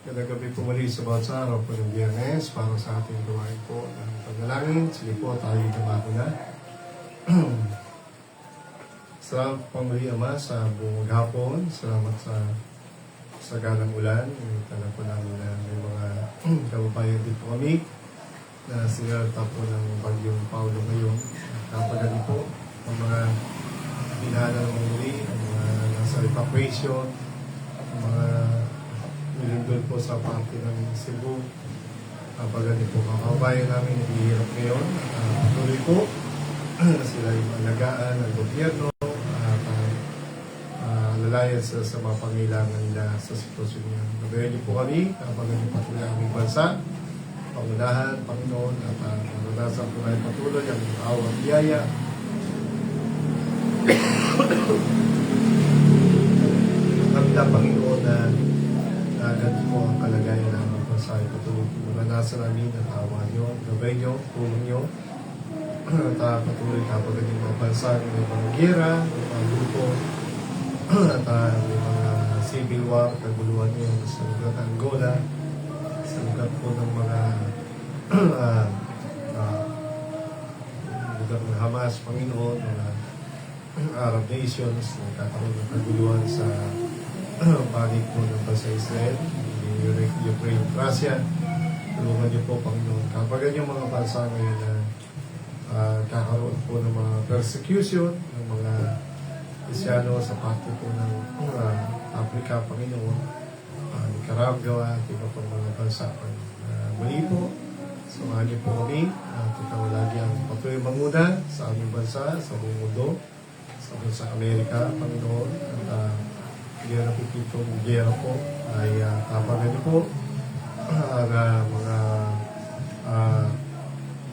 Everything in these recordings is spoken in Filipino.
Kada gabi po muli sa bawat sa araw po ng Biyernes para sa ating gawain po ng pagdalangin. Sige po, tayo dumako na. Salamat po muli, Ama, sa buong hapon. Salamat sa galang ulan. Tala po namin na may mga kababayan din po kami na sinalta po ng bagyong Paulo ngayon. Kapagaling po ang mga binahala ng muli, ang mga nasa evacuation, ang mga nilindol po sa parte ng Cebu. Kapagaling po kakabayan namin naghihirap ngayon. Patuloy po na sila yung alagaan ng gobyerno at lalayan sila sa mga pangailangan nila sa sitwasyon niya. Gabayan niyo po kami, kapagaling patuloy ang aming bansa, pangunahan, Panginoon, at maranasan po namin patuloy ang awang biyaya. Kamila, Panginoon, na ganti po ang kalagayan namin bansa. Patuloy po maranasan namin ang awa niyo, gabay niyo, tulong niyo, at patuloy kapag ang mga bansa, may mga gera, may mga grupo, at may mga civil war, kaguluhan niyo sa lugar ng Angola, sa lugar po ng mga lugar ng Hamas, Panginoon, mga Arab nations, nagkakaroon ng kaguluhan sa panig po ng bansa Israel, Ukraine, Russia. Tulungan niyo po, Panginoon. Kapag yung mga bansa ngayon na kakaroon po ng mga persecution, ng mga Kristyano sa parte po ng Africa, Panginoon, Nicaragua, at iba pong mga bansa. Muli po, samahan niyo po kami at ikaw lagi ang patuloy manguna sa aming bansa, sa buong mundo, sa bansa Amerika, Panginoon, at gera po pitong gera po ay tapagan niyo po ang mga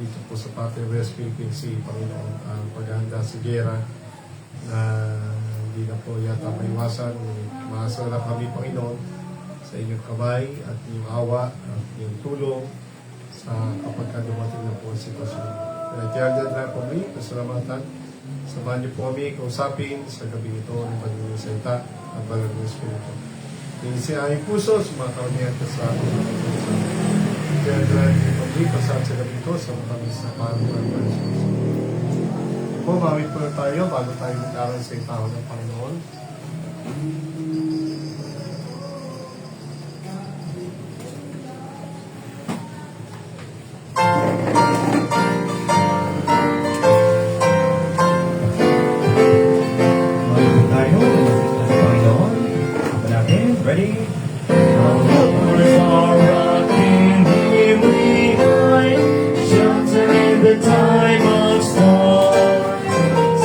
dito po sa parte West Philippine Sea, Panginoon, ang paghahanda sa gera na hindi na po yata maiwasan. Maasal na kami, Panginoon, sa inyong kamay at inyong awa at inyong tulong sa kapag dumating na po ang sitwasyon. Kaya tiyagan na po kami, pasalamatan. Samahan niyo po kami kausapin sa gabi ito ng pagiging salita ng Balag ng Espiritu. Tingin aming puso, sumakawanihan ka sa ating mga puso. Tiyagan niyo po kami, pasahan sa gabi ito sa matamis na pangalan ng Jesus. Po, mawit po na tayo bago tayo mag-aral sa itaw ng Panginoon. Ready? Our Lord is our rock, in Him we hide, shelter in the time of storm,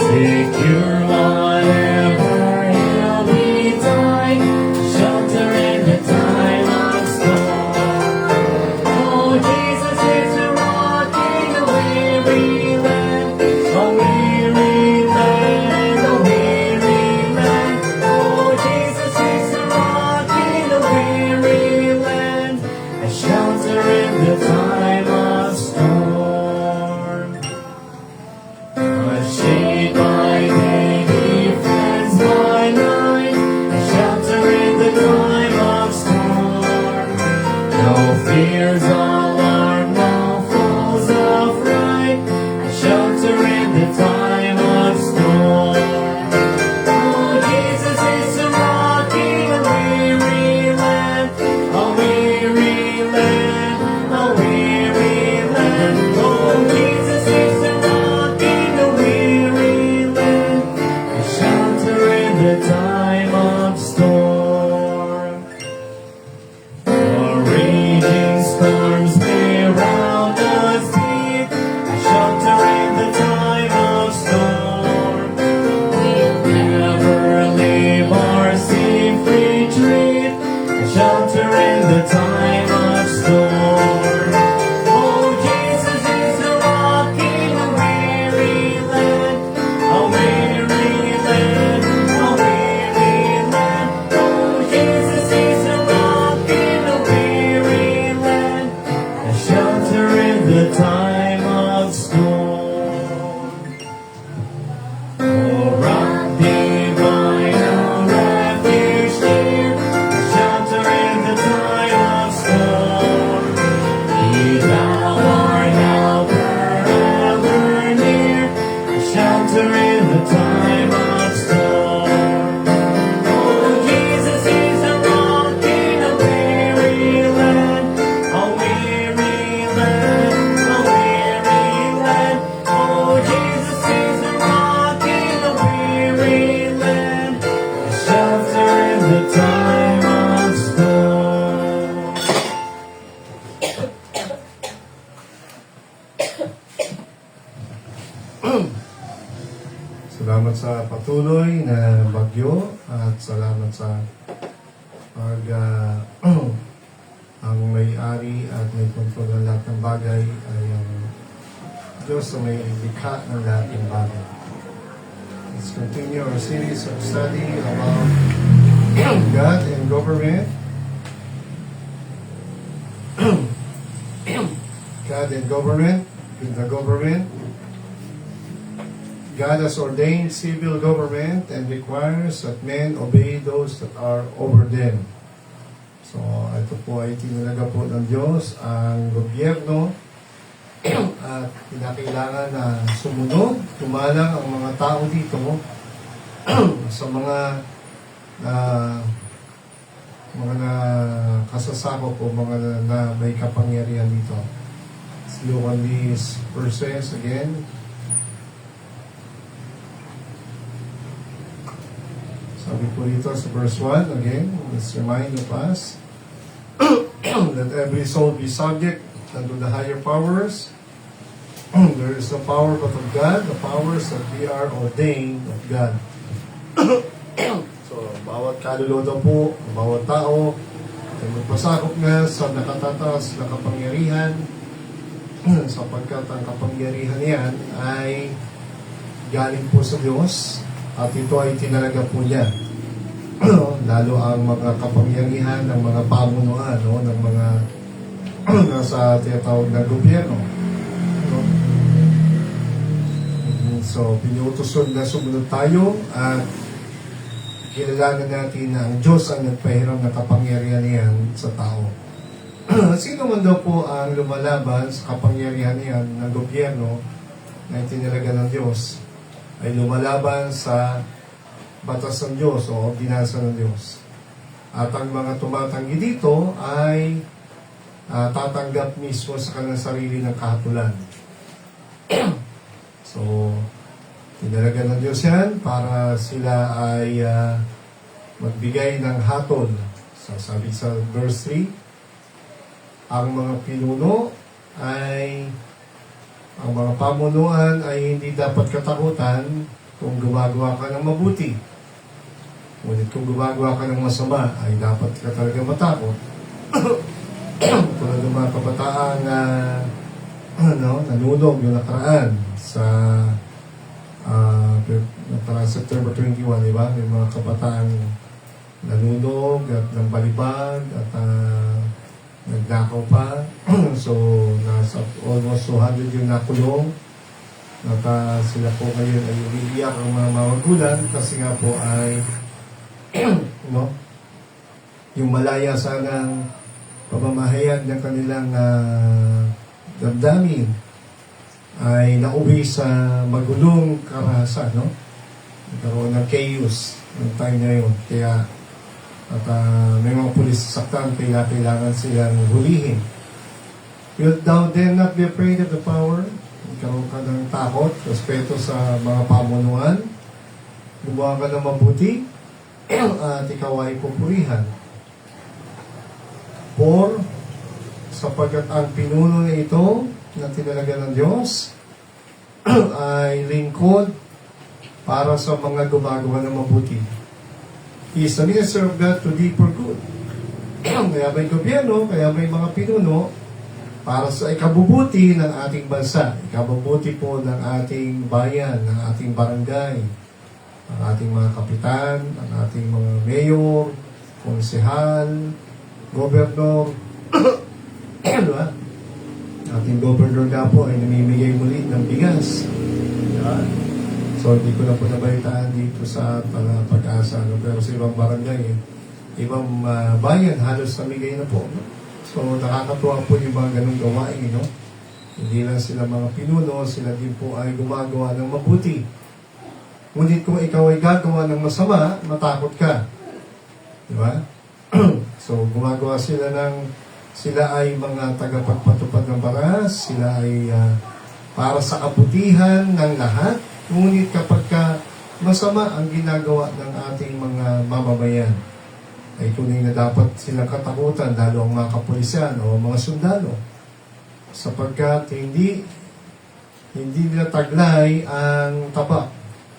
secure whatever He'll betide, shelter in the time of storm. Oh, Jesus is a rock in a weary land, a weary land, a weary land. Oh, Jesus is a rock in a weary land, a shelter in the time of storm. A shade by day, defense by night, a shelter in the time of storm. No fears, alarm, no falls of fright, a shelter in the time of storm. Oh, Jesus is a rock in a weary land, a weary land, a weary land. Oh, Jesus is a rock in a weary land, a shelter in the time of storm. The raging storms may round us deep, a shelter in the time of storm. We'll never leave our safe retreat, a shelter in the time of storm. Oh, Jesus is a rock in a weary land, a weary land, a weary land. Oh, Jesus is a rock in a weary land, a shelter in the time of storm. Oh, rock divine, a refuge dear, a shelter in the time of patuloy na bagyo at salamat sa pag ang may-ari at may kontrol ng lahat ng bagay ay ang Diyos na may likha ng lahat ng bagay. Let's continue our series of study about God and government. God and government. In the government, God has ordained civil government and requires that men obey those that are over them. So, ito po ay tinalaga po ng Diyos ang gobyerno at kinakailangan na sumunod, tumalang ang mga tao dito sa mga kasasakop o mga na may kapangyarihan dito. Let's look on these verses again. Sabi po dito sa verse 1, again, let's remind of us that every soul be subject unto the higher powers. There is no power but of God, the powers that we are ordained of God. So, bawat kaluluwa daw po, bawat tao, ay magpasakop nga sa nakatataas na kapangyarihan, sapagkat ang kapangyarihan niyan ay galing po sa Diyos at ito ay tinalaga po niya. Lalo ang mga kapangyarihan ng mga pamunuan, no, ng mga nasa tinatawag na gobyerno. No? So, pinutuson na sumunod tayo at kilalanan natin na ang Diyos ang nagpahiram ng kapangyarihan niyan sa tao. Sino man daw po ang lumalaban sa kapangyarihan niyan ng gobyerno na itinalaga ng Diyos ay lumalaban sa batas ng Diyos o ordinansa ng Diyos. At ang mga tumatanggi dito ay tatanggap mismo sa kanilang sarili ng kahatulan. So, tinalaga ng Diyos yan para sila ay magbigay ng hatol. So, sabi sa verse 3, ang mga pinuno ay ang mga pamunuan ay hindi dapat katakutan kung gumagawa ka ng mabuti. Ngunit kung gumagawa ka ng masama, ay dapat ka talaga matakot. Tulad ng mga kabataan na nanunog yung nakaraan sa September 21, di ba? May mga kabataan nanunog at ng balibag at nagnakaw pa. So, nasa almost 200 yung nakulong. At sila po ngayon ay umiiyak ang mga magulang kasi nga po ay no, yung malaya sanang pamamahayag ng kanilang damdamin ay nauwi sa magulong karahasan, no? Nagkaroon ng chaos ng time na yun. Kaya may mga pulis saktan, kaya kailangan silang hulihin. Wilt thou then not be afraid of the power? Ikaroon ka ng takot, respeto sa mga pamunuan, gumawa ka ng mabuti, at ikaw ay pupurihan. For, sapagkat ang pinuno na ito, na tinalaga ng Diyos, ay lingkod para sa mga gumagawa ng mabuti. He is the minister of God to thee for good. Kaya may gobyerno, kaya may mga pinuno para sa ikabubuti ng ating bansa, ikabubuti po ng ating bayan, ng ating barangay, ang ating mga kapitan, ang ating mga mayor, konsehal, gobernador, diba? Ating gobernador nga po ay namimigay muli ng bigas. Diba? So, hindi ko na po nabalitaan dito sa Pag-asa. No? Pero sa ibang barangay, ibang bayan, halos namigay na po. No? So, nakakatuwa po yung mga ganung gawain. No? Hindi lang sila mga pinuno, sila din po ay gumagawa ng mabuti. Ngunit kung ikaw ay gagawa ng masama, matakot ka. Diba? So, gumagawa sila ay mga tagapagpatupad ng batas, sila ay para sa kabutihan ng lahat. Ngunit kapag masama ang ginagawa ng ating mga mamamayan, ay tunay na dapat silang katakutan, lalo ang mga kapulisan o mga sundalo. Sapagkat hindi nila taglay ang tapat.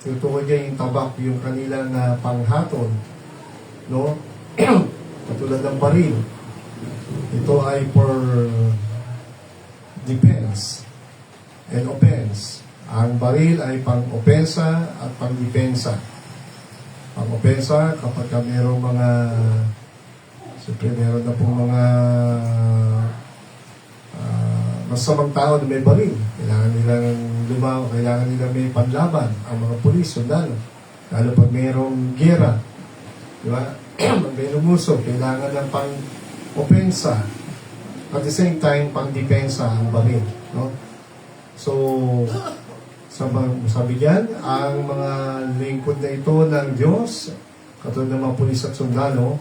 tinutukoy niya yung tabak, yung kanilang panghaton, no? Katulad ng baril. Ito ay for defense and offense. Ang baril ay pang-opensa at pang-depensa. Pang-opensa kapag mayroong mga, siyempre meron na pong mga masamang tao na may baril. Kailangan nilang lumaw, kailangan nilang may panlaban ang mga pulis, sundalo. Lalo pag mayroong gera, di ba? Pag may lumuso, kailangan ng pang-opensa. At the same time, pang-depensa ang baril. No? So, sabi diyan, ang mga lingkod na ito ng Diyos, katulad ng mga pulis at sundalo,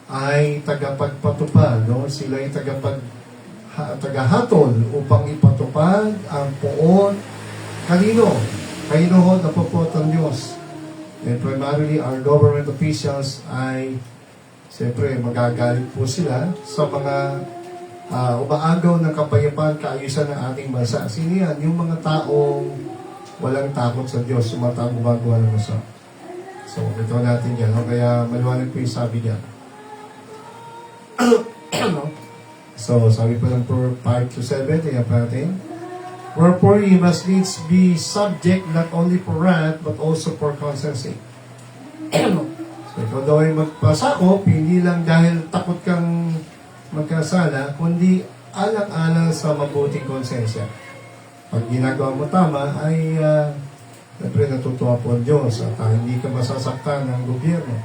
ay tagapagpatupad. No? Sila ay tagahatol upang ipatupad ang poon kanino? Kanino ho napupot ang Diyos? And primarily, our government officials ay siyempre magagalit po sila sa mga umaagaw ng kapayapaan, kaayusan ng ating bansa. Sino yan? Yung mga taong walang takot sa Diyos, yung mga taong gumagawa ng masama. So, ito natin yan. No? Kaya maliwanag po yung sabi niya. No? So, sabi po ng 5 to 7, tingnan pa natin. Wherefore, ye must needs be subject not only for wrath, but also for conscience sake. So, ikaw daw ay magpasakop, hindi lang dahil takot kang magkasala, kundi alang-alang sa mabuting konsensya. Pag ginagawa mo tama, ay siyempre natutuwa po ang Diyos at hindi ka masasaktan ng gobyerno.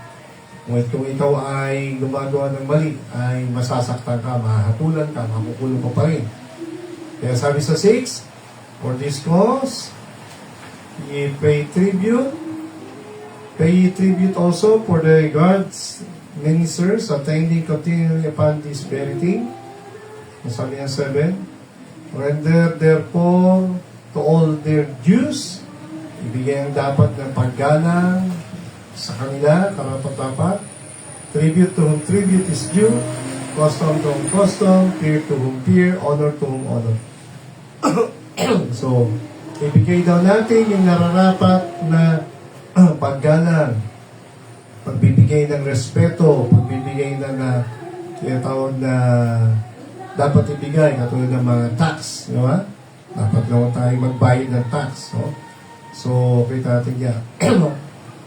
Kung ikaw ay gumagawa ng mali, ay masasaktan ka, mahatulan ka, makukulong ka pa rin. Kaya sabi sa 6, for this cause, ye pay tribute also for the God's ministers attending continually upon this very thing. Sabi niya 7, render therefore to all their dues, ibigay ang dapat ng paggalang sa kanila, karapat-dapat. Tribute to whom tribute is due, custom to whom custom, fear to whom fear, honor to whom honor. So, ibigay daw natin yung nararapat na paggalang, pagbibigay ng respeto, pagbibigay ng tinatawag na dapat ibigay, katulad ng mga tax, di ba? Dapat naman tayo magbayad ng tax, no? So, kita natin yan.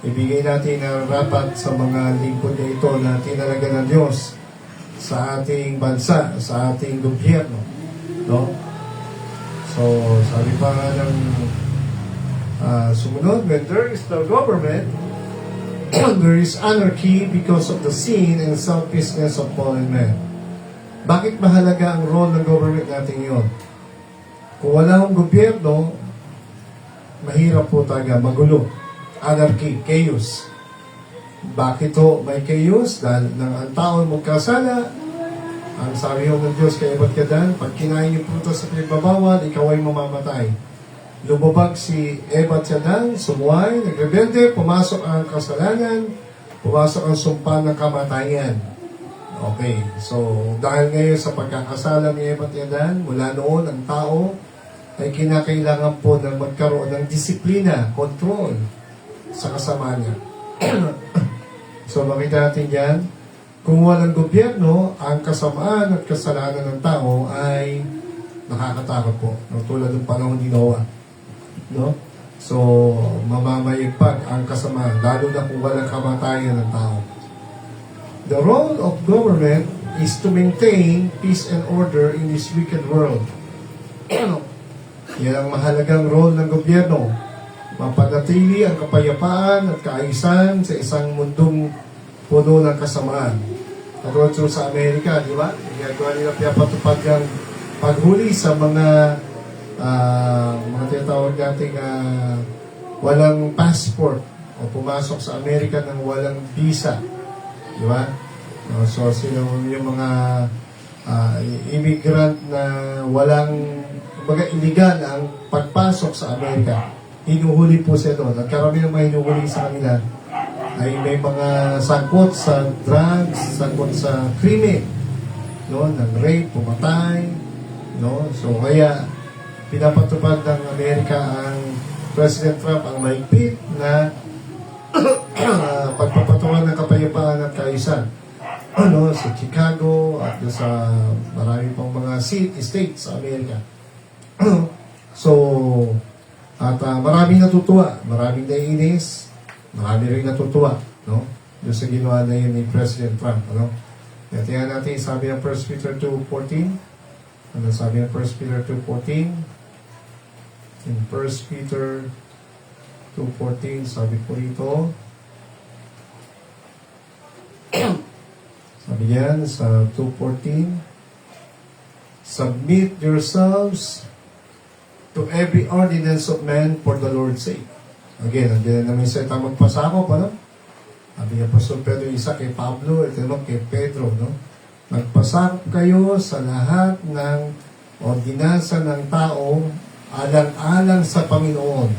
Ibigay natin ang rapat sa mga lingkod na ito na tinalaga ng Diyos sa ating bansa, sa ating gobyerno, no? So, sabi pa nga ng sumunod, when there is no government, there is anarchy because of the sin and selfishness of fallen men. Bakit mahalaga ang role ng government natin yun? Kung wala akong gobyerno, mahirap po talaga, magulo. Anarchy, chaos. Bakit ho may chaos? Dahil ang tao magkasala, ang sabi ho ng Diyos kay Ebat Kadan, pag kinain yung prutas sa pinagbabawal, ikaw ay mamamatay. Lumabag si Ebat Kadan, sumuway, nagrebelde, pumasok ang kasalanan, pumasok ang sumpa ng kamatayan. Okay, so dahil ngayon sa pagkakasala ni Ebat Kadan, mula noon ang tao ay kinakailangan po na magkaroon ng disiplina, control sa kasama niya. So makita natin yan, kung walang gobyerno, ang kasamaan at kasalanan ng tao ay nakakatakot po. No? Tulad ng panahon ni Noah. No? So, mamamayagpag ang kasamaan, lalo na kung walang kamatayan ng tao. The role of government is to maintain peace and order in this wicked world. Yan ang mahalagang role ng gobyerno. Mapanatili ang kapayapaan at kaayusan sa isang mundong puno ng kasamaan. Katulad sa Amerika, di ba? Ginagawa nila pinapatupad yung paghuli sa mga tinatawag nating walang passport o pumasok sa Amerika ng walang visa. Di ba? So, sino yung mga immigrant na walang, kumbaga, illegal ang pagpasok sa Amerika. Hinuhuli po sila doon. At karami ng mga hinuhuli sa kanila ay may mga sangkot sa drugs, sangkot sa krimen, no? Ng rape, pumatay, no? So, kaya pinapatupad ng Amerika ang President Trump ang mahigpit na pagpapatungan ng kapayapaan at kaayusan sa Chicago at sa marami pang mga states sa Amerika. So, at maraming natutuwa, maraming naiinis, marami rin natutuwa, no? Doon sa ginawa na yun ni President Trump, ano? Kaya tingnan natin, sabi ng 1 Peter 2:14. Ano sabi ng 1 Peter 2:14? In 1 Peter 2:14, sabi po rito, sabi yan sa 2:14, submit yourselves to every ordinance of man for the Lord's sake. Again, nandiyan na naman yung salita magpasakop, ano? Sabi niya, Pastor Pedro, isa kay Pablo, ito naman kay Pedro, no? Magpasakop kayo sa lahat ng ordinansa ng tao alang-alang sa Panginoon.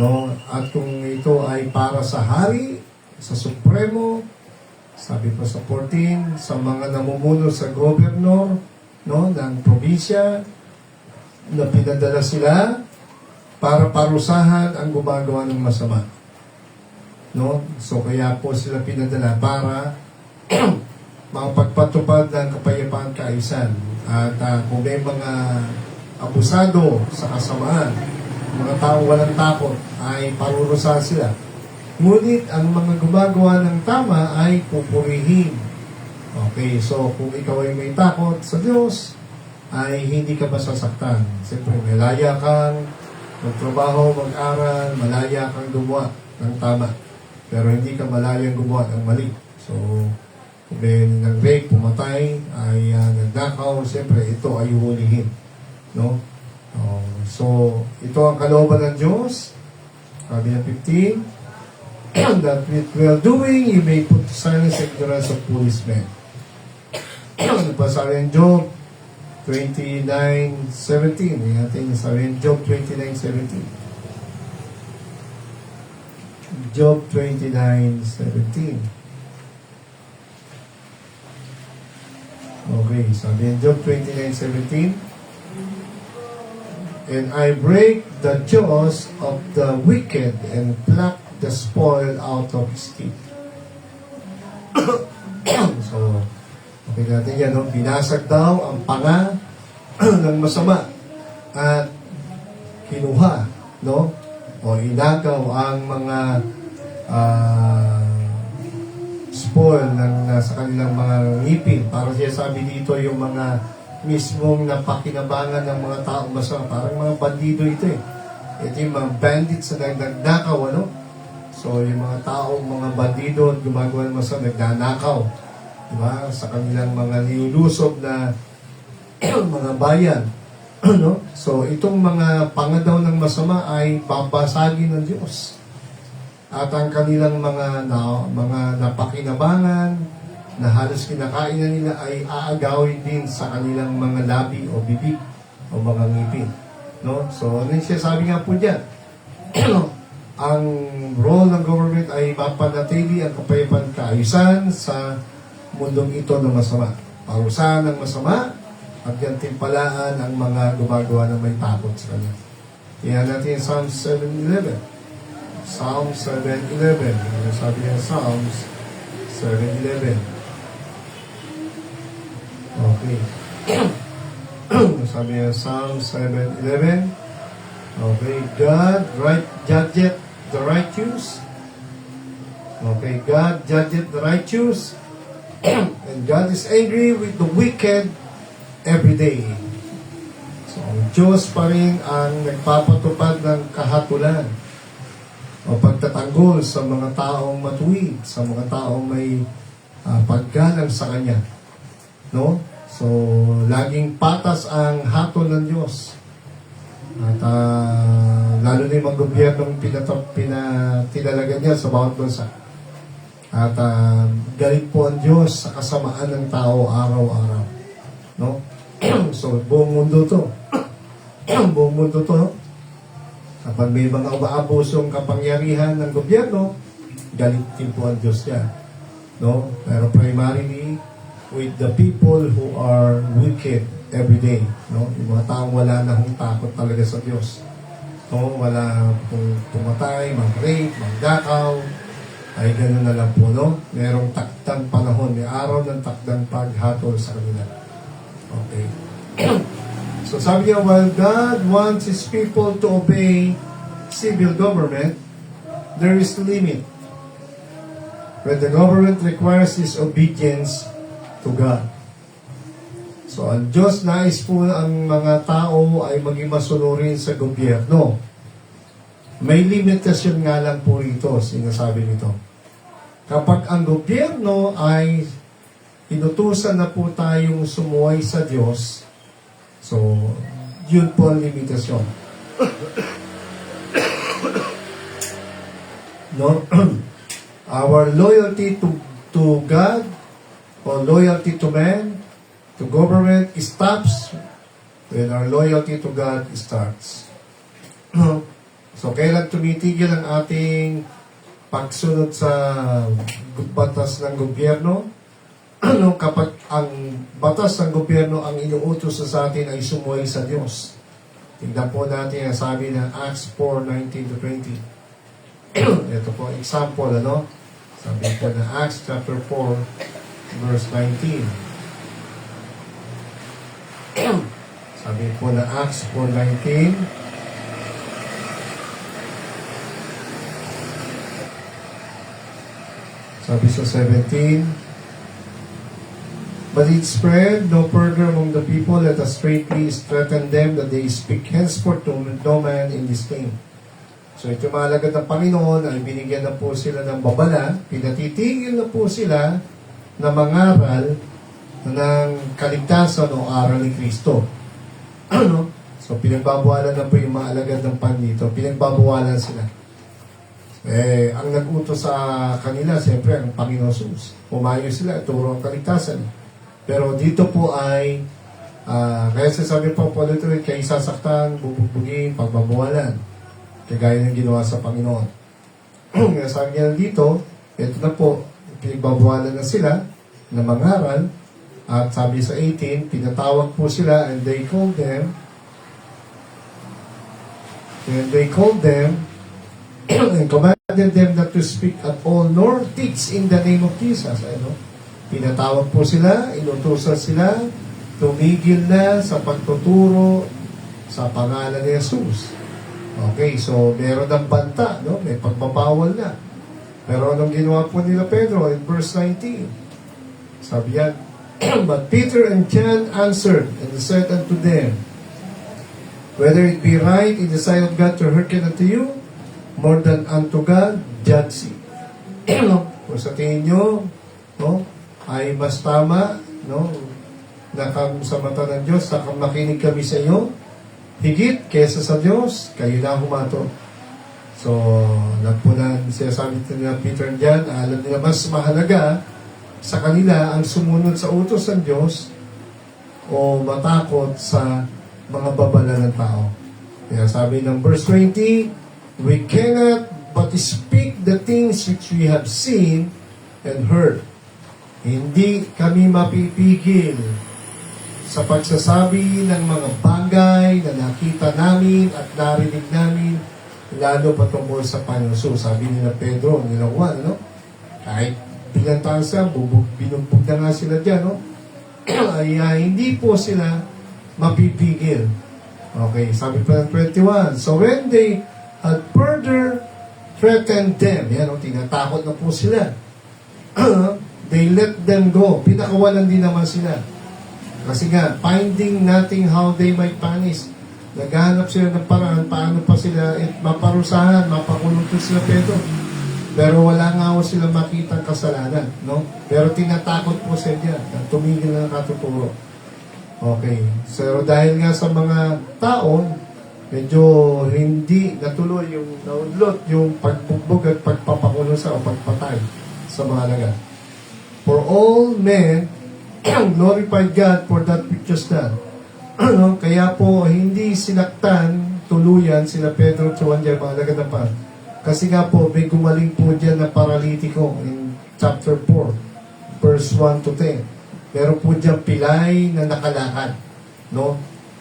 No? At kung ito ay para sa hari, sa Supremo, sabi pa sa 14, sa mga namumuno sa gobernador, no, ng probinsya, na pinadala sila para parusahan ang gumagawa ng masama. No? So kaya po sila pinadala para makapagpatupad ng kapayapaan kaayusan. At kung may mga abusado sa kasamaan, mga taong walang takot, ay parurusahan sila. Ngunit ang mga gumagawa ng tama ay pupurihin. Okay, so kung ikaw ay may takot sa Diyos, ay hindi ka masasaktan. Siyempre, malaya kang magtrabaho, mag-aral, malaya kang gumawa ng tama. Pero hindi ka malayang gumawa ng mali. So, kung may nag-rape, pumatay, ay nagnakaw, siyempre, ito ay hulihin. No? So, ito ang kalooban ng Diyos. Sabi ng 15, that with well doing, you may put to silence ignorance of foolish men. Ano pa sabi ng Job 29:17? Natin sabi ng Job 29:17. Job 29:17. Okay, sabi ng Job 29:17. And I break the jaws of the wicked and pluck the spoil out of his teeth. So, okay natin yan, no? Binasag daw ang panga ng masama at kinuha, no? O inagaw ang mga spoil ng sa kanilang mga ngipin. Para siya sabi dito yung mga mismong napakinabangan ng mga taong masama. Parang mga bandido ito eh. Ito yung mga bandits na nagnakaw, ano? So, yung mga taong mga bandido at gumagawa ng masama, nagnanakaw. Diba? Sa kanilang mga nilulusob na mga bayan. No? So, itong mga pangadaw ng masama ay babasagin ng Diyos. At ang kanilang mga napakinabangan na halos kinakain na nila ay aagawin din sa kanilang mga labi o bibig o mga ngipin. No? So, ano yung sinasabi nga po dyan? Ang role ng government ay mapanatili ang kapayapaan kaayusan sa mundong ito ng masama. Parusahan ng masama at gantimpalaan ang mga gumagawa ng may takot sa kanya. Tingnan natin yung Psalms 7:11. Psalms 7:11. Ano sabi niya Psalms 7:11? Okay. Sabi niya Psalms 7:11. Okay. God judgeth the righteous. Okay. God judgeth the righteous. And God is angry with the wicked every day. So, ang Diyos pa rin ang nagpapatupad ng kahatulan o pagtatanggol sa mga taong matuwid, sa mga taong may paggalang sa Kanya. No? So, laging patas ang hatol ng Diyos. At lalo na yung mga gobyernong tinalagan niya sa bawat bansa. At galit po ang Diyos sa kasamaan ng tao araw-araw. No? So, buong mundo to. Buong mundo to, no? Kapag may mga umaabusong kapangyarihan ng gobyerno, galit din po ang Diyos niya. No? Pero primarily, with the people who are wicked every day. No? Yung mga taong wala na hong takot talaga sa Diyos. Wala pong pumatay, mag-rape, magdakaw, ay gano'n na lang po, no? Merong takdang panahon, may araw ng takdang paghatol sa kanila. Okay. So sabi niya, while God wants His people to obey civil government, there is a limit. When the government requires His obedience to God. So, ang Diyos nais po ang mga tao ay maging masunurin sa gobyerno. May limitasyon nga lang po ito, sinasabi nito. Kapag ang gobyerno ay inutusan na po tayong sumuway sa Diyos, so, yun po ang limitasyon. No? Our loyalty to God or loyalty to man, to government, stops when our loyalty to God starts. So, kailan tumitigil ang ating pagsunod sa batas ng gobyerno? Kapag ang batas ng gobyerno ang inuutos sa atin ay sumuway sa Diyos. Tingnan po natin ang sabi ng Acts 4:19-20. Ito po, example, Sabi po ng Acts chapter 4, verse 19. Sabi po na Acts 4:19. Sabi sa 17. But it spread no further among the people, let us straightly threaten them that they speak henceforth to no man in this name. So ito malagad ng Panginoon ay binigyan na po sila ng babala, pinatitigil na po sila na mangaral ng kaligtasan o aral ni Kristo. So, pinagbabawalan na po yung mga alagad ng pan dito. Pinagbabawalan sila. Ang nag-utos sa kanila, siyempre, ang Panginoon Jesus. Pumayo sila, turo ang kaligtasan. Pero dito po ay, kaya sasabi po po dito, kaya sasaktan, bubugbugin, pagbabawalan. Kagaya ng ginawa sa Panginoon. Kaya sabi niya dito, ito na po, pinagbabawalan na sila na mangaral. At sabi sa 18, pinatawag po sila and they called them and commanded them not to speak at all nor teach in the name of Jesus. Pinatawag po sila, inutusan sila, tumigil na sa pagtuturo sa pangalan ni Jesus. Okay, so meron ng banta, may pagbabawal na. Pero anong ginawa po nila Pedro in verse 19? Sabi yan, but Peter and John answered and said unto them, whether it be right in the sight of God to hearken unto you, more than unto God, judge ye. Kung sa tingin nyo, ay mas tama, na sa mata ng Diyos, na makinig kami sa iyo, higit kesa sa Diyos, kayo na humato. So, nagpunan siya sabi nila Peter and John, alam nila mas mahalaga sa kanila ang sumunod sa utos ng Diyos o matakot sa mga babala ng tao. Kaya sabi ng verse 20, we cannot but speak the things which we have seen and heard. Hindi kami mapipigil sa pagsasabi ng mga bagay na nakita namin at narinig namin, lalo patungkol sa Panginoon. So, sabi nila Pedro, nila Juan, kahit pinantahan siya, binugbog na nga sila dyan, ay hindi po sila mapipigil. Okay, sabi pa ng 21, so when they had further threatened them, tinatakot na po sila, they let them go. Pinakawalan din naman sila. Kasi nga, finding nothing how they might punish. Naghahanap sila ng paraan, paano pa sila maparusahan, mapakulong sila Pedro. Pero wala nga ako sila makitang kasalanan, Pero tinatakot po sila na tumigil na katuturo. Okay. So, dahil nga sa mga tao, medyo hindi natuloy yung naudlot, yung pagbugbog at pagpapakulong sa o pagpatay sa mga alagad. For all men, glorified God for that which was done. Kaya po, hindi sinaktan tuluyan sila Pedro at Juan dyan, mga alagad na pa. Kasi nga po, may gumaling po dyan na paralitiko in chapter 4, verse 1 to 10. Meron po dyan pilay na nakalakad.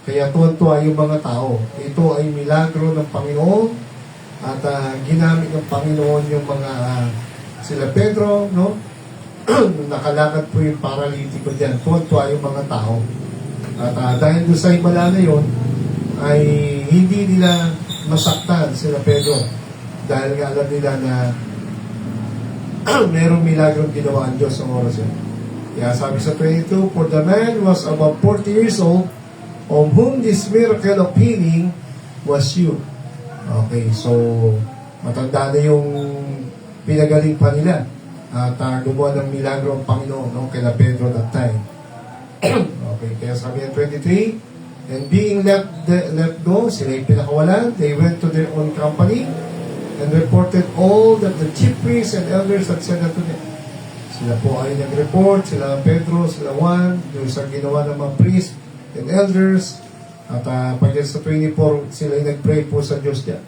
Kaya tuwan-tuwa yung mga tao. Ito ay milagro ng Panginoon at ginamit ng Panginoon yung mga sila Pedro, no? Nakalakad po yung paralitiko dyan. Tuwan-tuwa yung mga tao. At dahil doon sa himala na yun, ay hindi nila masaktan sila Pedro. Dahil nga alam nila na merong milagrong ginawa ang Diyos sa oras yun. Kaya sabi sa 22, "For the man was about 40 years old, on whom this miracle of healing was you." Okay, so matanda na yung pinagaling pa nila at gumawa ng milagro ang Panginoon, no, kay Pedro that time. Okay, kaya sabi ng 23, "And being let go," sila yung pinakawalan, "they went to their own company and reported all that the chief priests and elders had said unto them." Sila po ay nag-report, sila Pedro, sila Juan, yung sa ginawa ng mga priests and elders. At pagkat sa 24, sila ay nag-pray po sa Diyos niya.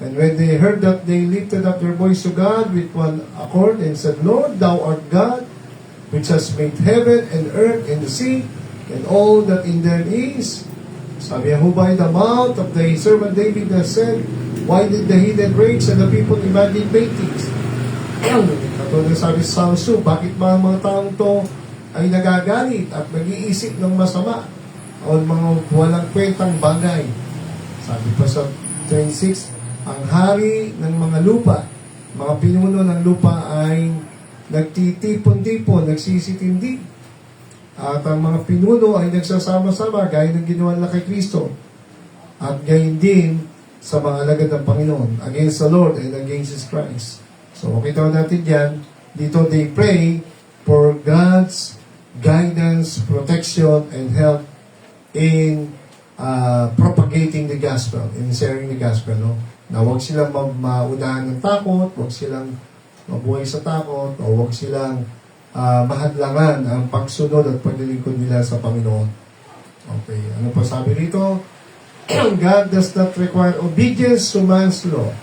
"And when they heard that, they lifted up their voice to God with one accord and said, Lord, thou art God, which has made heaven and earth and the sea, and all that in them is." Sabi niya, "Who by the mouth of thy servant David has said, why did the heathen rage and the people imagine vain things?" Katulad sabi sa Psalm 2, bakit ba ang mga taong to ay nagagalit at nag-iisip ng masama o mga walang kwentang bagay? Sabi pa sa 26, "Ang hari ng mga lupa, mga pinuno ng lupa ay nagtitipon-tipon, nagsisitindi. At ang mga pinuno ay nagsasama-sama gaya ng ginawa nila kay Kristo. At gayon din sa mga alagad ng Panginoon, against the Lord and against His Christ." So, makita natin dyan, dito they pray for God's guidance, protection, and help in propagating the gospel, in sharing the gospel, no? Na huwag silang maunahan ng takot, huwag silang mabuhay sa takot, o huwag silang mahadlangan ang pagsunod at paglilingkod nila sa Panginoon. Okay, ano pa sabi rito? "God does not require obedience to man's law.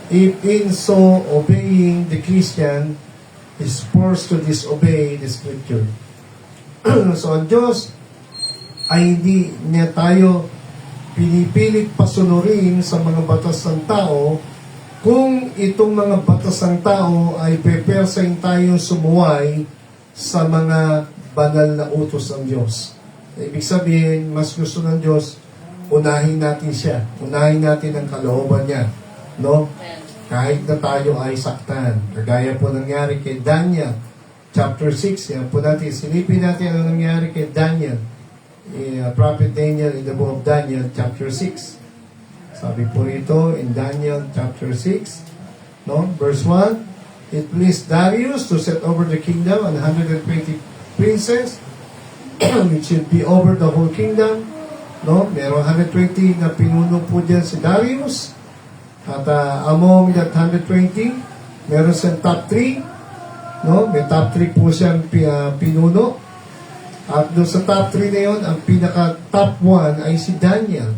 If in so obeying, the Christian is forced to disobey the Scripture." So, ang Diyos ay hindi niya tayo pinipilit pasunurin sa mga batas ng tao kung itong mga batas ng tao ay pepersahin tayong sumuway sa mga banal na utos ng Diyos. Ibig sabihin, mas gusto ng Diyos, unahin natin siya. Unahin natin ang kalooban niya. No? Kahit na tayo ay saktan. Kagaya po nangyari kay Daniel, chapter 6. Yan po natin, silipin natin ano nangyari kay Daniel. Prophet Daniel in the book of Daniel, chapter 6. Sabi po rito in Daniel chapter 6, no? Verse 1, "It pleased Darius to set over the kingdom 120 princes, which should be over the whole kingdom." No? Merong 120 na pinuno po dyan si Darius. At among that 120, meron siyang top 3. No? May top 3 po siyang pinuno. At doon sa top 3 na yun, ang pinaka-top 1 ay si Daniel.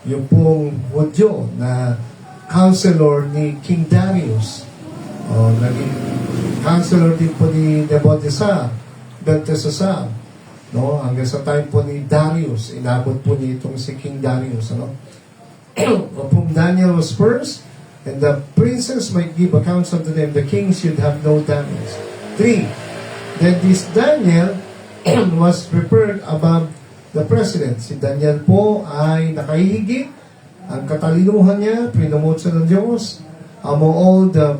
Yung pong Hudyo na counselor ni King Darius. Naging counselor din po ni Nebuchadnezzar, Belteshazzar. No? Hanggang sa time po ni Darius, inabot po nitong si King Darius. Ano? Of whom Daniel was first, and the princes might give accounts unto them, the king should have no damage. 3. Then this Daniel was prepared above the president. Si Daniel po ay nakahihigit. Ang katalinuhan niya, pinomote siya ng Diyos among all the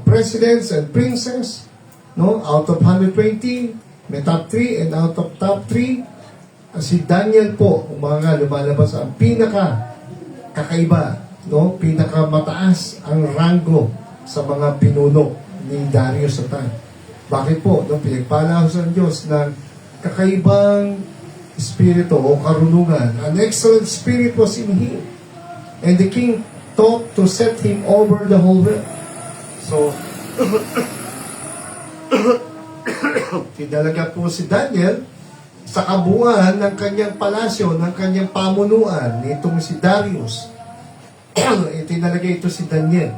presidents and princes. No? Out of 120, may top 3, and out of top 3, si Daniel po, mga lumalabas ang pinaka kakaiba, no? Pinaka mataas ang ranggo sa mga pinuno ni Darius sa time. Bakit po? No? Pinagpala sa Diyos ng kakaibang espiritu o karunungan. An excellent spirit was in him. And the king thought to set him over the whole realm. So, tinalaga po si Daniel sa kabuuan ng kanyang palasyo, ng kanyang pamunuan, nitong si Darius. Itinalaga ito si Daniel.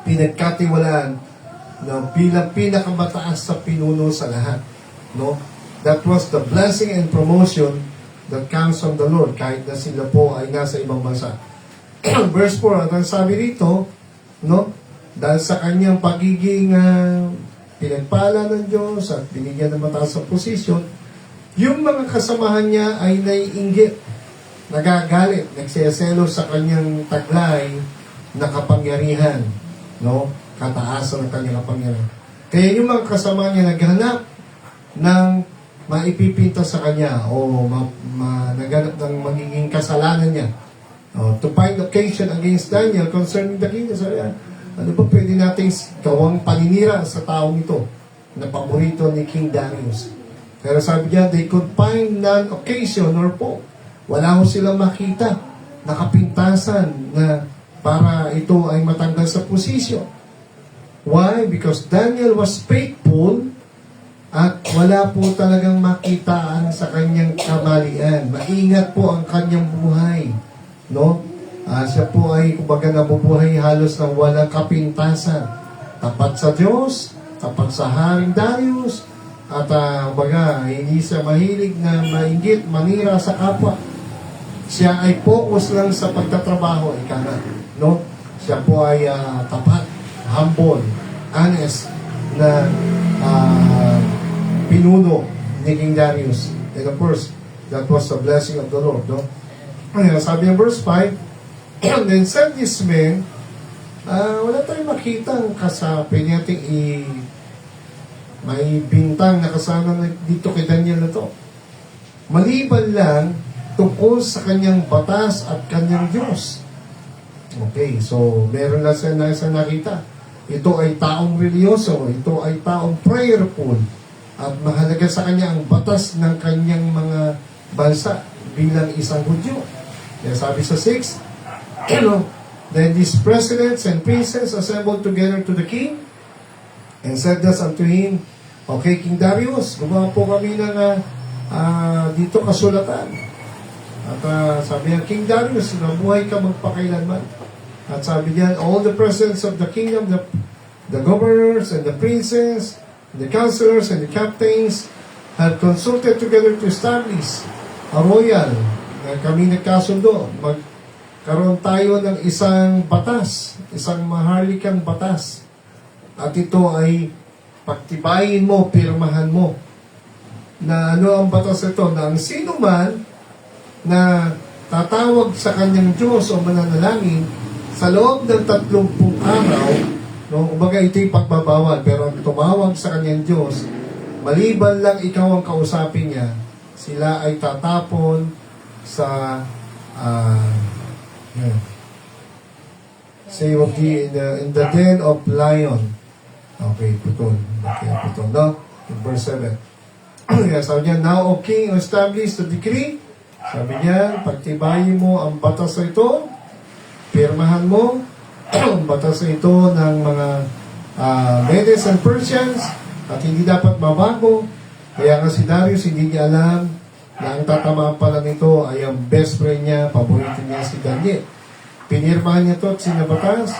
Pinagkatiwalaan na bilang pinakamataas sa pinuno sa lahat. No? That was the blessing and promotion that comes from the Lord, kahit na sila po ay nasa ibang bansa. Verse 4, at ang sabi rito, no, dahil sa kanyang pagiging pinagpala ng Diyos at binigyan ng mataas na posisyon, yung mga kasamahan niya ay naiinggit, nagagalit, nagsiyaselo sa kanyang taglay na kapangyarihan, no, kataasan ng kanyang kapangyarihan. Kaya yung mga kasama niya naghanap ng maipipinta sa kanya o naghanap ng magiging kasalanan niya. To find occasion against Daniel concerning the king. So, ano ba pwede nating gawang paninira sa taong ito na paborito ni King Darius? Pero sabi niya, they could find none occasion or po. Wala ko silang makita na kapintasan na para ito ay matanggal sa posisyon. Why? Because Daniel was faithful at wala po talagang makitaan sa kanyang kamalian. Maingat po ang kanyang buhay. No? Siya po ay kumbaga nabubuhay halos ng walang kapintasan. Tapat sa Diyos, tapat sa Haring Darius, at kumbaga hindi siya mahilig na mainggit, manira sa kapwa. Siya ay focus lang sa pagtatrabaho, ika nga. No? Siya po ay tapat, humble, honest, na pinuno ni King Darius. And of course, that was the blessing of the Lord. No? Sabi ng verse 5, and then said this man, wala tayong makita ang pwede natin may bintang na kasama dito kay Daniel na to. Maliban lang tungkol sa kanyang batas at kanyang Diyos. Okay, so meron na siya nakita. Ito ay taong religyoso, ito ay taong prayerful, at mahalaga sa kanya ang batas ng kanyang mga bansa bilang isang Hudyo. Kaya sabi sa 6, then these presidents and princes assembled together to the king and said thus unto him, okay, King Darius, gumawa po kami ng dito kasulatan. At sabi niya, King Darius, nabuhay ka magpakailanman. At sabi niya, all the presidents of the kingdom, the governors and the princes, the counselors and the captains have consulted together to establish a royal, na kami nagkasundo, magkaroon tayo ng isang batas, isang maharlikang batas. At ito ay pagtibayin mo, pirmahan mo. Na ano ang batas ito? Na ang sino man na tatawag sa kanyang Diyos o mananalangin sa loob ng 30 araw, no, kumbaga ito'y pagbabawal, pero ang tumawag sa kanyang Diyos, maliban lang ikaw ang kausapin niya, sila ay tatapon sa say of in the den of lion. Okay, putol. Okay, putol. No? In verse 7. Sabi niya, now, O King, establish the decree. Sabi niya, pagtibayin mo ang batas na ito, pirmahan mo ang batas na ito ng mga Medes and Persians, at hindi dapat mabago. Kaya nga si Darius, hindi niya alam na ang tatamaan pala nito ay ang best friend niya, paborito niya si Daniel. Pinirmahan niya ito at sinabatas,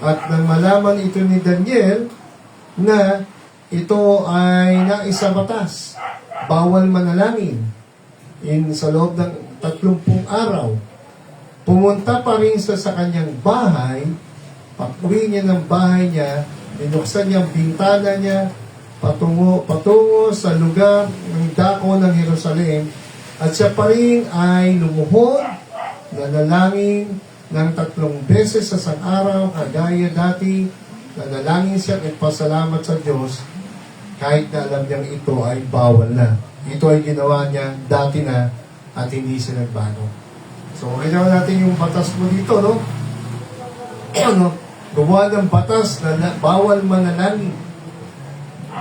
at nang malaman ito ni Daniel na ito ay naisa batas, bawal manalangin sa loob ng 30 araw, pumunta pa rin sa kanyang bahay. Pag-uwi niya ng bahay niya, binuksan niya ang bintana niya patungo sa lugar ng dako ng Jerusalem, at siya pa rin ay lumuhod, nanalangin ng 3 beses sa isang araw, kagaya dati. Nanalangin siya at pasalamat sa Diyos kahit na alam niyang ito ay bawal na. Ito ay ginawa niya dati na at hindi siya nagbago. So, kailangan natin yung batas mo dito, no? Gumawa ng batas na bawal manalangin.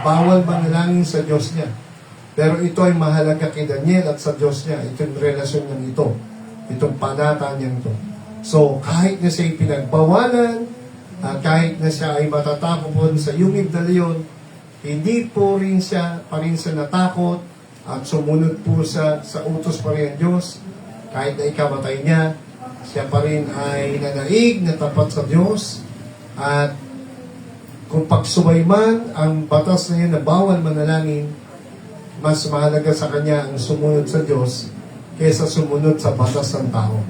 Bawal manalangin sa Diyos niya. Pero ito ay mahalaga kay Daniel at sa Diyos niya. Itong relasyon niya ito. Itong panata niya ito. So, kahit na siya pinagbawalan, kahit na siya ay matatapon sa yungib na leon, hindi po rin siya natakot at sumunod po sa utos pa rin ng Diyos. Kahit na ikamatay niya, siya pa rin ay nanaig na tapat sa Diyos. At kung pagsubay man ang batas na yun na bawal manalangin, mas mahalaga sa kanya ang sumunod sa Diyos kaysa sumunod sa batas ng tao.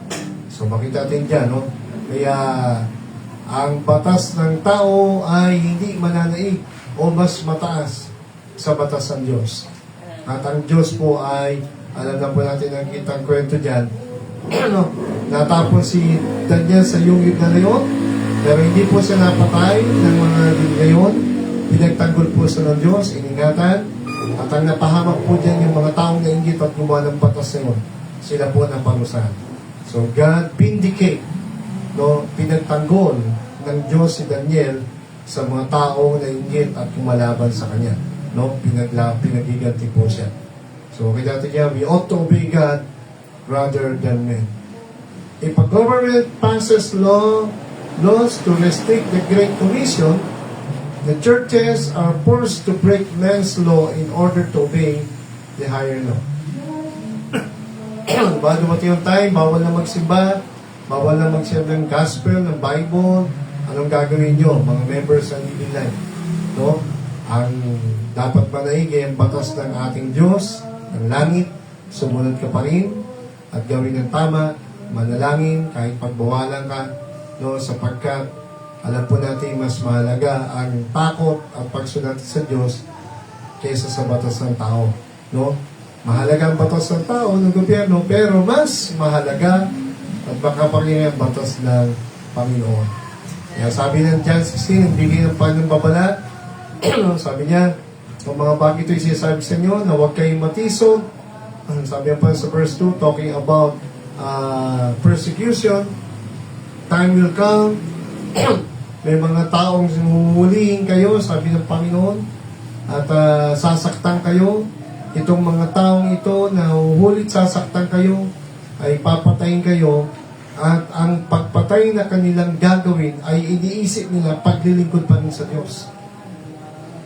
So makita natin dyan, no? Kaya ang batas ng tao ay hindi mananaig o mas mataas sa batas ng Diyos. At ang Diyos po ay, alam na po natin ang kitang kwento dyan, ano, natapon si Daniel sa yungib na leon, pero hindi po siya napatay ng mga ngayon. Pinagtanggol po sa ng Diyos, iningatan, at ang napahamak po dyan yung mga taong nainggit at gumawa ng batas na yun, sila po ng parusahan. So God vindicate, no, pinagtanggol ng Diyos si Daniel sa mga taong nainggit at kumalaban sa kanya. No, pinagiganti po siya. So kaya natin niya, we ought to obey God rather than men. If a government passes laws to restrict the Great Commission, the churches are forced to break men's law in order to obey the higher law. Bago dumating yung time, bawal na magsimba, bawal na magsimba ng gospel, ng Bible. Anong gagawin nyo, mga members ng Living Life? No? Ang dapat manaig ang batas ng ating Diyos, ng langit, sumunod ka pa rin, at gawin ng tama, manalangin, kahit pagbawalan ka, no? Sapagkat, alam po natin mas mahalaga ang takot at pagsunod sa Diyos kaysa sa batas ng tao. No? Mahalaga ang batas ng tao, ng gobyerno, pero mas mahalaga at makapangyarihan ang batas ng Panginoon. Kaya sabi ng John 16, bigay ng panambabala, sabi niya, kung mga bagay ito'y sinasabi sa inyo na huwag kayong matisod, sabi niya pa sa verse 2, talking about persecution, time will come, may mga taong huhulihin kayo, sabi ng Panginoon, at sasaktan kayo. Itong mga taong ito na huhulit, sasaktan kayo, ay papatayin kayo, at ang pagpatay na kanilang gagawin ay iniisip nila paglilingkod pa rin sa Diyos.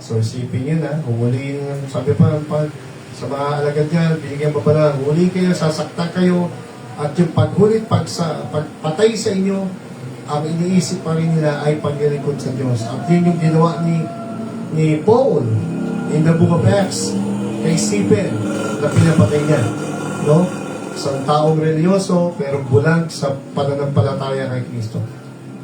So isipin nyo na, huhulihin, sabi pa sa mga alagad niya, binigyan pa pala, huhulihin kayo, sasaktan kayo, at yung paghulit, pagpatay sa inyo, ang iniisip pa rin nila ay paglilingkod sa Diyos. At yun yung ginawa ni Paul in the book of Acts kay Stephen na pinapatay niya. No? Isang taong religyoso pero bulag sa pananampalataya kay Kristo.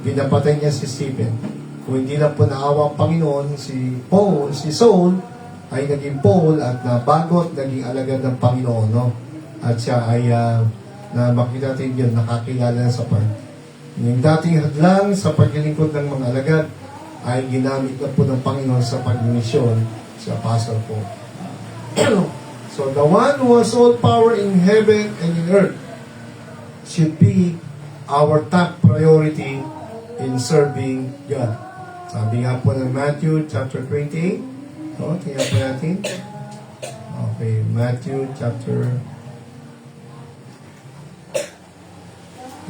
Pinapatay niya si Stephen. Kung hindi lang po naawa ang Panginoon, si Saul ay naging Paul at nabagot, naging alagad ng Panginoon. No? At siya ay na makita natin yun, nakakilala na sa part. Yung dating hadlang sa paglilingkod ng mga alagad ay ginamit na po ng Panginoon sa pagmisyon sa apostle po. So the one who has all power in heaven and in earth should be our top priority in serving God. Sabi nga po ng Matthew chapter 28. So, tingnan po natin. Okay, Matthew chapter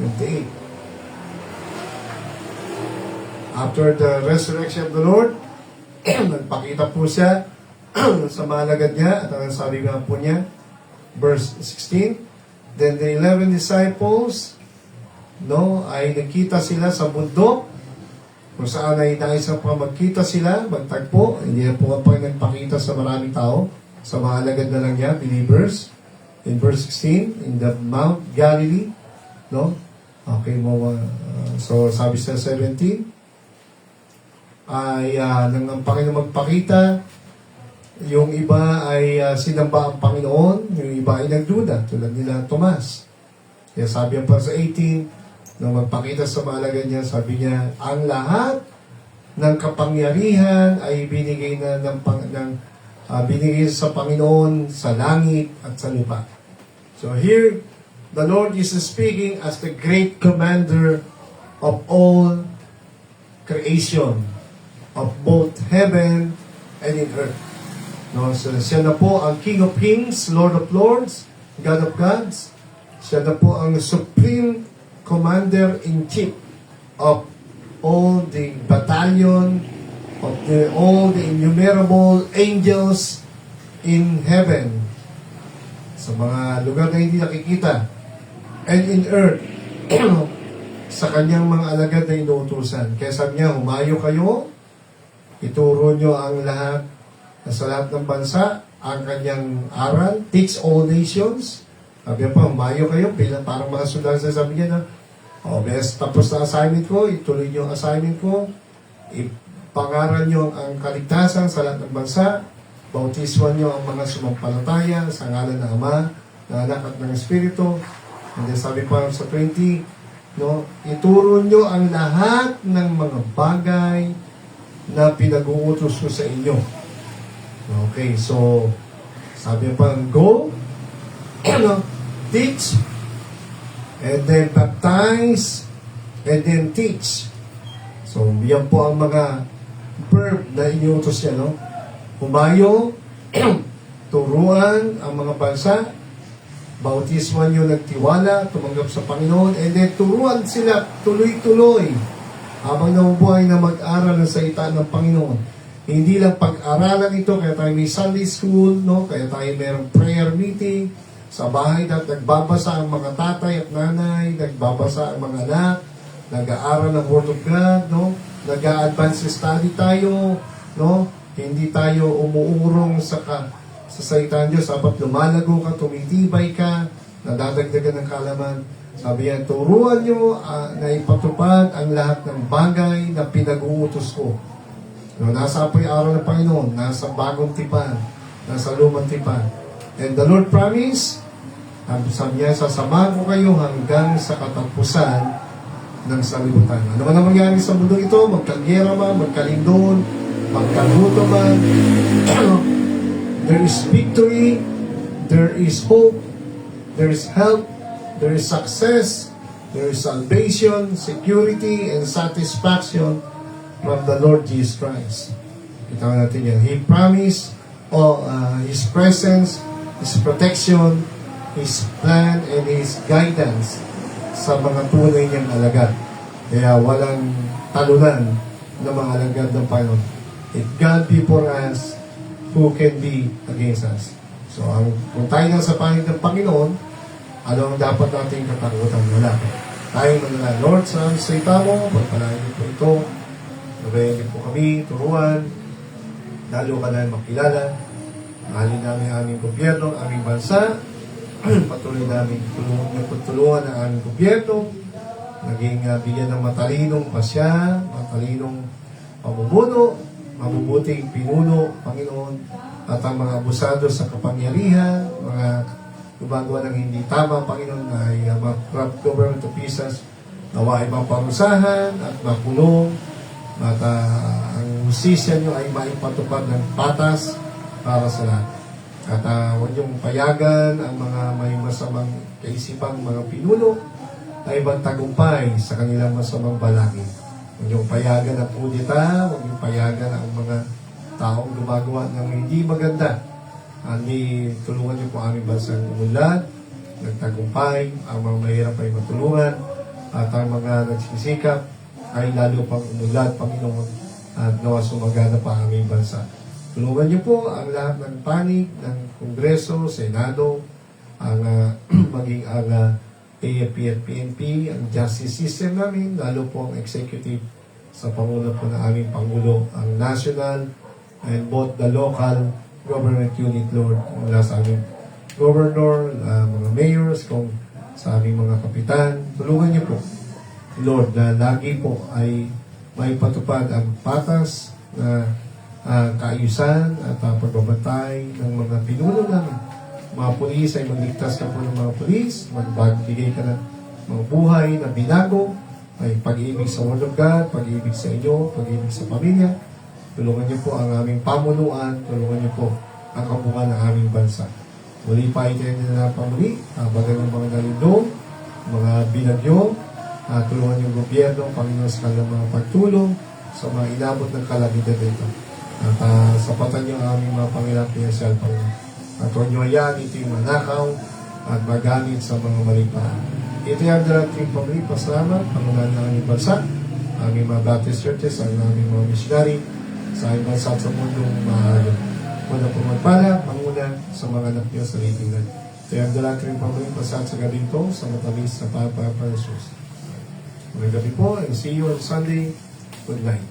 28. After the resurrection of the Lord, nagpakita po siya sa mga alagad niya, at ang sabi nga po niya, verse 16, then the 11 disciples, no, ay nakita sila sa bundok, kung saan ay nais pa magkita sila, magtagpo, hindi na po pa nagpakita sa maraming tao, sa mga alagad na lang niya, believers, in verse 16, in the Mount Galilee, no, okay, so sabi sa 17, ay nang ang Panginoon magpakita, yung iba ay sinamba ang Panginoon, yung iba ay nagduda, tulad nila Tomas. Kaya sabi niya pa sa 18, nang magpakita sa mga alagad niya, sabi niya, ang lahat ng kapangyarihan ay binigay na binigay sa Panginoon sa langit at sa lupa. So here, the Lord is speaking as the great commander of all creation, of both heaven and in earth. No, so siya na po ang King of Kings, Lord of Lords, God of Gods. Siya na po ang Supreme Commander-in-Chief of all the battalion, of all the innumerable angels in heaven. Sa mga lugar na hindi nakikita. And in earth, sa kanyang mga alagad na inuutusan. Kaya sabi niya, humayo kayo, ituro nyo ang lahat, sa lahat ng bansa, ang kanyang aral, teach all nations, Sabi niya pa, humayo kayo, bilang parang mga sundalo sa sabi niya na, best tapos na assignment ko, ituloy niyo ang assignment ko, ipangaral niyo ang kaligtasan sa lahat ng bansa, bautiswan niyo ang mga sumampalataya sa ngalan ng Ama, ng Anak at ng Espiritu. And then sabi pa sa 20, no, ituro niyo ang lahat ng mga bagay na pinag-uutos ko sa inyo. Okay, so sabi pa, go, teach, and then baptize, and then teach. So, yan po ang mga verb na iniutos niya, no? Humayo, turuan ang mga bansa, bautisman nyo nagtiwala, tumanggap sa Panginoon, and then turuan sila tuloy-tuloy habang nabubuhay na mag-aral ng salita ng Panginoon. Hindi lang pag-aralan ito, kaya tayo may Sunday school, no? Kaya tayo mayroong prayer meeting, sa bahay na nagbabasa ang mga tatay at nanay, nagbabasa ang mga anak, nag-aaral ng Word of God, no? Nag-a-advance study tayo, no? Hindi tayo umuurong sa salita ng Diyos. Dapat lumalago ka, tumitibay ka, nadadagdagan ng kalaman. Sabi yan, turuan nyo na ipatupad ang lahat ng bagay na pinag-uutos ko. No, nasa apoy araw ng Panginoon, nasa bagong tipan, nasa lumang tipan. And the Lord promised, sabi niya, sasamahan ko kayo hanggang sa katapusan ng sanlibutan. Ano man ang mangyari sa mundo ito, magkagyera man, magkalindon, magkaluto man, there is victory, there is hope, there is help, there is success, there is salvation, security, and satisfaction from the Lord Jesus Christ. Kita natin yan. He promised His presence, His protection, His plan, and His guidance sa mga tunay niyang alagad. Kaya walang talunan ng mga alagad ng Panginoon. If God be for us, who can be against us? So, kung tayo nasa panig ng Panginoon, ano ang dapat nating katakutan? Wala. Tayo manala, Lord, sa salita mo, pagpalain niyo po ito, nabayan niyo po kami, turuan, lalo ka na makilala, mahalin namin ang aming gobyerno, ang aming bansa, patuloy namin tulungan ang aming gobyerno, naging bigyan ng matalinong pasya, matalinong pamumuno, mabubuting pinuno, Panginoon, at ang mga abusado sa kapangyarihan, mga gumagawa ng hindi tama, Panginoon, ay ma-corrupt government officials, nawa ay maparusahan at makulong, at ang husisya nyo ay maipatupad ng patas para sa lahat. At huwag niyong payagan ang mga may masamang kaisipang mga pinuno na ibang tagumpay sa kanilang masamang balakid. Huwag niyong payagan ang kudita, huwag niyong payagan ang mga taong gumagawa ng hindi maganda. Tulungan niyo po aming bansang umunlad, nagtagumpay, ang mga mahirap ay matulungan, at ang mga nagsisikap ay lalo pang umunlad, Panginoon, at nawa sumagana pa ang aming bansa. Tulungan niyo po ang lahat ng panig ng Kongreso, Senado, ang maging ang AFP at PNP, ang justice system namin, lalo po ang executive sa Pangulo po ng aming Pangulo, ang national and both the local government unit, Lord, mula sa aming governor, mga mayors, kung sa aming mga kapitan. Tulungan niyo po, Lord, na lagi po ay may patupad ang patas na kaayusan at pagbabantay ng mga pinuno namin. Mga pulis ay magligtas ka po ng mga pulis, magbigay ka ng mga buhay na binago, ay pag-ibig sa Word of God, pag-ibig sa inyo, pag-ibig sa pamilya. Tulungan niyo po ang aming pamunuan, tulungan niyo po ang kabuuan ng aming bansa. Muli pa ito na pamuli, bagal ng mga nalindong, mga binagyo, tulungan niyo ang gobyerno, Panginoon, sa kanilang mga pagtulong sa mga inabot ng kalamitan dito. At sapatan niyo ang aming mga Panginoon pinasal, Panginoon. At huwag niyo hayaan ito yung manakaw at magamit sa mga maling paraan. Ito yung darating pamuli, pasalamat, pangunahan ng aming bansa, aming mga Baptist churches, ang aming mga missionary, sa aming bansa at sa mundong mahalo. Muna po magpala, panguna sa mga anak niyo sa litingan. Ito yung darating pamuli, pasalamat sa gabi ito, sa matamis na Papa Jesus. Magandang gabi po, and see you on Sunday. Good night.